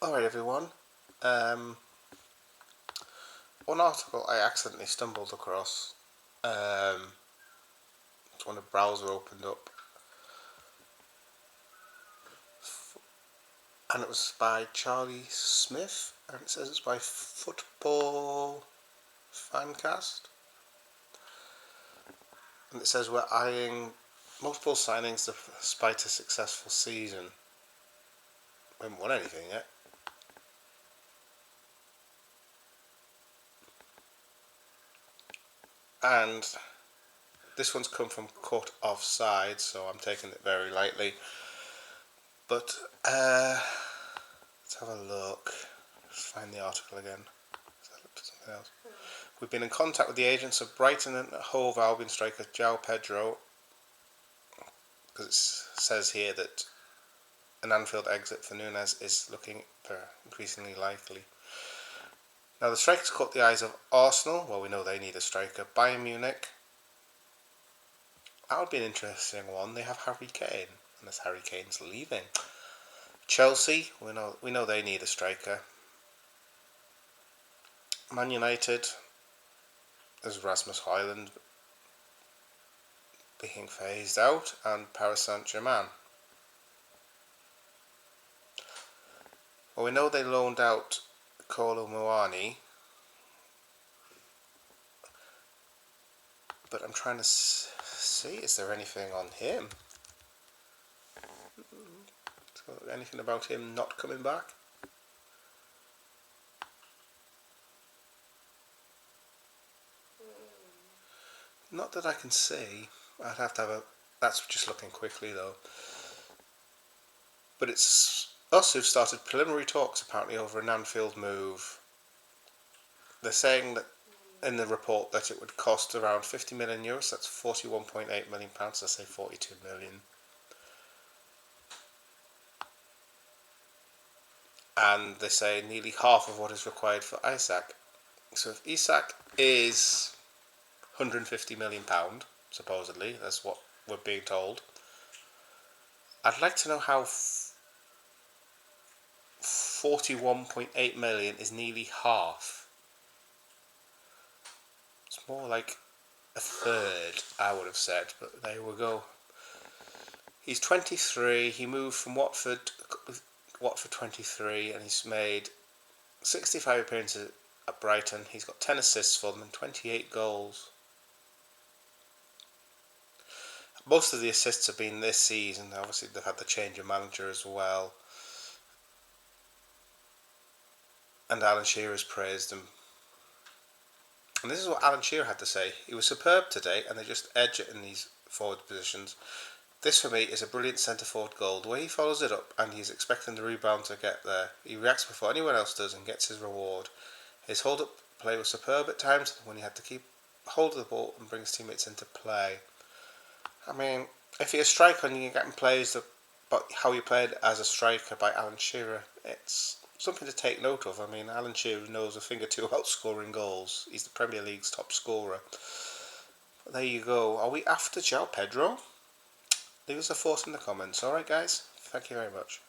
Alright everyone, one article I accidentally stumbled across when a browser opened up, and it was by Charlie Smith, and it says it's by Football Fancast, and it says we're eyeing multiple signings despite a successful season. We haven't won anything yet. And this one's come from Caught Offside, so I'm taking it very lightly. But let's have a look. Let's find the article again. I looked at something else. We've been in contact with the agents of Brighton and Hove Albion striker João Pedro, because it says here that an Anfield exit for Nunes is looking increasingly likely. Now the striker's caught the eyes of Arsenal. Well, we know they need a striker. Bayern Munich. That would be an interesting one. They have Harry Kane, unless Harry Kane's leaving. Chelsea, we know they need a striker. Man United, as Rasmus Højlund being phased out, and Paris Saint-Germain. Well, we know they loaned out Kolo Muani, but I'm trying to see, is there anything on him? Anything about him not coming back? Not that I can see. I'd have to have that's just looking quickly though. But it's us who've started preliminary talks apparently over an Anfield move. They're saying that in the report that it would cost around 50 million euros, that's 41.8 million pounds, I say 42 million. And they say nearly half of what is required for Isak. So if Isak is £150 million, supposedly, that's what we're being told, I'd like to know how 41.8 million is nearly half. It's more like a third, I would have said, but there we go. He's 23, he moved from Watford 23, and he's made 65 appearances at Brighton. He's got 10 assists for them and 28 goals. Most of the assists have been this season. Obviously they've had the change of manager as well, and Alan Shearer's praised him. And this is what Alan Shearer had to say. He was superb today, and they just edge it in these forward positions. This for me is a brilliant centre forward goal. The way he follows it up, and he's expecting the rebound to get there. He reacts before anyone else does and gets his reward. His hold up play was superb at times when he had to keep hold of the ball and bring his teammates into play. I mean, if you're a striker and you're getting praised about how you played as a striker by Alan Shearer, it's something to take note of. I mean, Alan Shearer knows a thing or two about scoring goals. He's the Premier League's top scorer. But there you go. Are we after João Pedro? Leave us a thought in the comments. Alright guys, thank you very much.